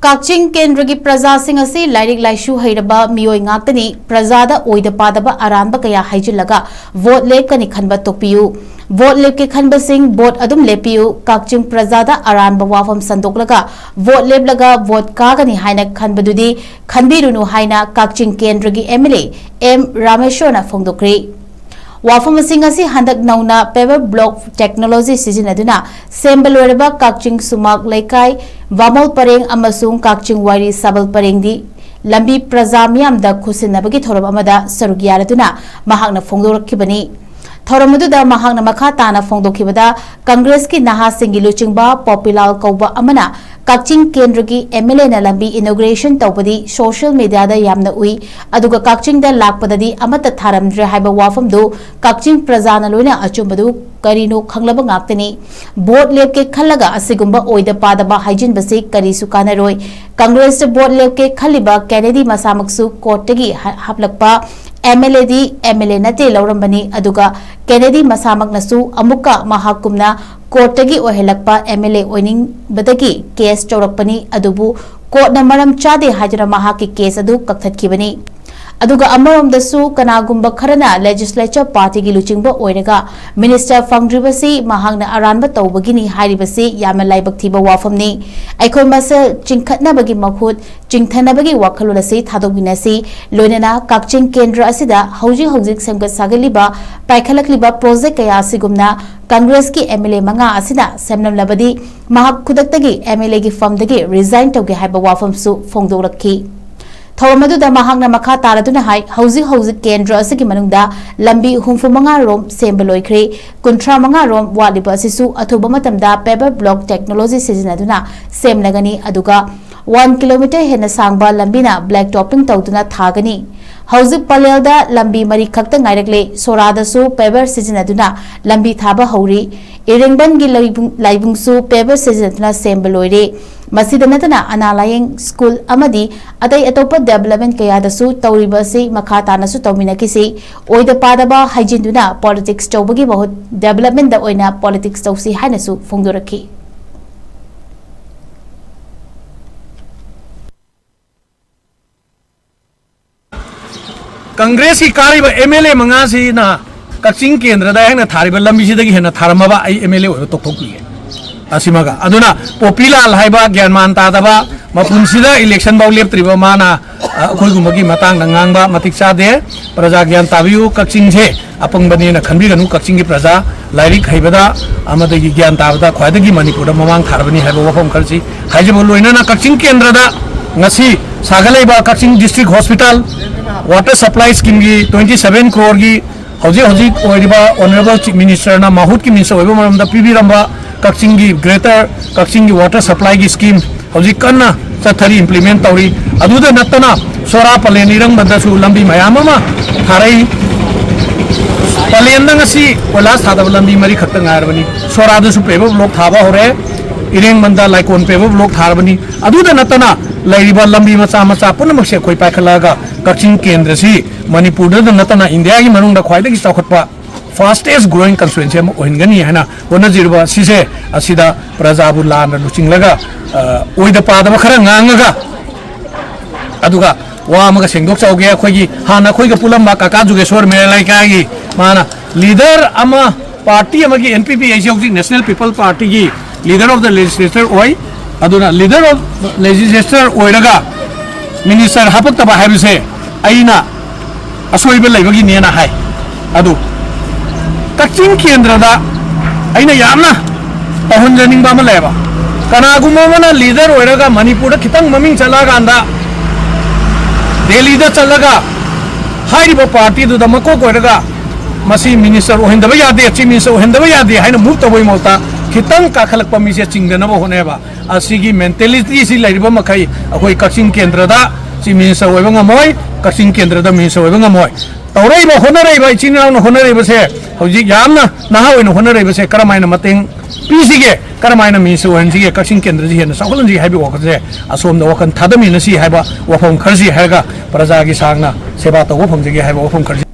Kakching Kendragi Prajasing Asi Lairik Laisu Heiraba Mioi Ngaktani Prajada Oida-Padaba Aranba kaya HAIJINLAGA vote LEPKANI KHANBA TOKPIYU vote LEPKE KHANBASING vote ADUM LEPPIYU Kakching Prajada Aranba WAPHAM SANDOKLAGA vote LEPLAGA vote KAGANI HAINA KHANBADUDI KHANBIRUNU HAINA Kakching Kendragi MLA M RAMESHWAR PHONGDOKLAKKHRE WAPHAM asi handak nauna paper block technology sizinaduna sembal loiraba Kakching sumak laikai Vamol pareng amasung Kakching wari sabal parengdi lambi praja miyamda khusinabagi thoram amada saruk yaraduna mahakna phongdorakhibani thoram aduda mahakna makha tana phongdokhibada Congress ki naha singi luchingba popular kauba amana Kakching Kendragi MLA na lambi inauguration tawpadi social media da yamna ui aduga Kakching da lakpadadi amata tharamdre haiba wafam do Kakching prajana loina achumbadu karino khanglaba ngaktani vote lepke khallaga asigumba oida-padaba HAIJINLAGA karisu kanaroi Congress vote lepke khaliba Kennedy masamaksu court-gi haplakpa MLA di MLA nate laurambani aduga Kennedy masamak nasu amuka mahakumna court-gi ohelakpa MLA oining badagi case chawrakpani adubu court na maram chade hajra mahaki case adu kakthatkibani aduga amarom dasu kanagumba kharana legislature party gi luchingba oiraga minister phangdribasi mahangna aranba tawbagini hairibasi yamna laibak thiba wafamni aikhoi masal chingkhatnabagi makhut chingthanabagi wakhalolasi thadobinasi loinana Kakching Kendra asida hojik samgat sagaliba paikhalakliba project kaya sigumna Congress ki MLA manga asida semnam labadi mahak khudaktagi MLA gi famdagi resign tawge haiba wafam su phongdokrakhi Thoramadu mahakna makha taraduna hai hojik Kendra asigi manungda lambi humfumanga rom sembaloikre kunthramanga rom waliba asisu athuba matamda paper block technology sizinaduna semlagani aduga 1 kilometer hena sangba lambina black topping tawduna thagani hojik palelda lambi mari khakta ngairakle soradasu paper sizinaduna lambi thaba hauri irengban gi laibungsu paper sizinaduna sembaloire masida natana analayeng school amadi atai atopa development kaya dasu tawribasi makha tanasu tawminakisi oida-padaba HAIJINDUNA politics tawbagi bahut development da oina politics tawsi hainasu phongdorakhi Congress ki kariba MLA mangasi na Kakching Kendra da hena thariba lambi sidagi hena tharamaba ai MLA oyo tokthokpi asimaga aduna popular haiba gyanman tadaba mapunsida election baw leptriba mana khoigumagi matang ngangba matik chade praja gyan tabiu Kakching je apangbani na khanbiranu Kakching gi praja Lairik haibada amadagi gyan tabada khwaidagi manipur da mamang tharabani haiba wafam kharchi haijibo loina na Kakching Kendra da ngasi sagalaiba Kakching district hospital water supply scheme gi 27 crore gi hojik oiriba honorable chief minister na mahut ki minister oiba maramda pb ramba Kakching gi greater Kakching gi water supply gi scheme hojik kanna chathari implement tauri aduda natana sora palen irang badasu lambi mayama ma tharai palen ngasi wala sada lambi mari khatta ngarbani sora da su pebo block thaba hore ireng manda laikon pebo block tharbani aduda natana lairiba lambi macha macha punamak se khoi paikhalaga Kakching Kendra si manipur da natana india gi manung da khwaida gi chawkhatpa fastest growing constituency am oingani hana ona jirba sise asida prajabu lan luchinglaga oida-padaba khara ngangaga aduga wa amaga sengdok chawge khoigi hana khoiga pulamba kaka jugeshwar melai kai mana leader ama party amagi NPP aisi national people party gi leader of the legislature oi aduna leader of legislature oiraga minister hapaktaba haibise aina asoibe laibagi nena hai adu Kakching Kendra da aina yamna tahunjaning ba maleba kanaguma mana leader oiraga manipur da khitang maming chalaga anda delhi da chalaga hairiba party du da mako koiraga masi minister ohendaba yade chief minister ohendaba yade haina move taboi mota khitang ka khalak pa mi se chingdana ba honeba asigi mentality si lairiba makai akoi Kakching Kendra da chief minister oiba ngamoi Kakching Kendra da minister oiba ngamoi tawraiba honaraiba chinna honaraiba se hojik yamna naha oina honaraiba se karamaina mateng pisige karamaina minister ohenjige Kakching Kendra ji hena sawhalanji haibi wakase asomda wakan thadami nasi haiba wafam kharji haiga praja gi sangna seba tawo phongjige haiba wafam kharji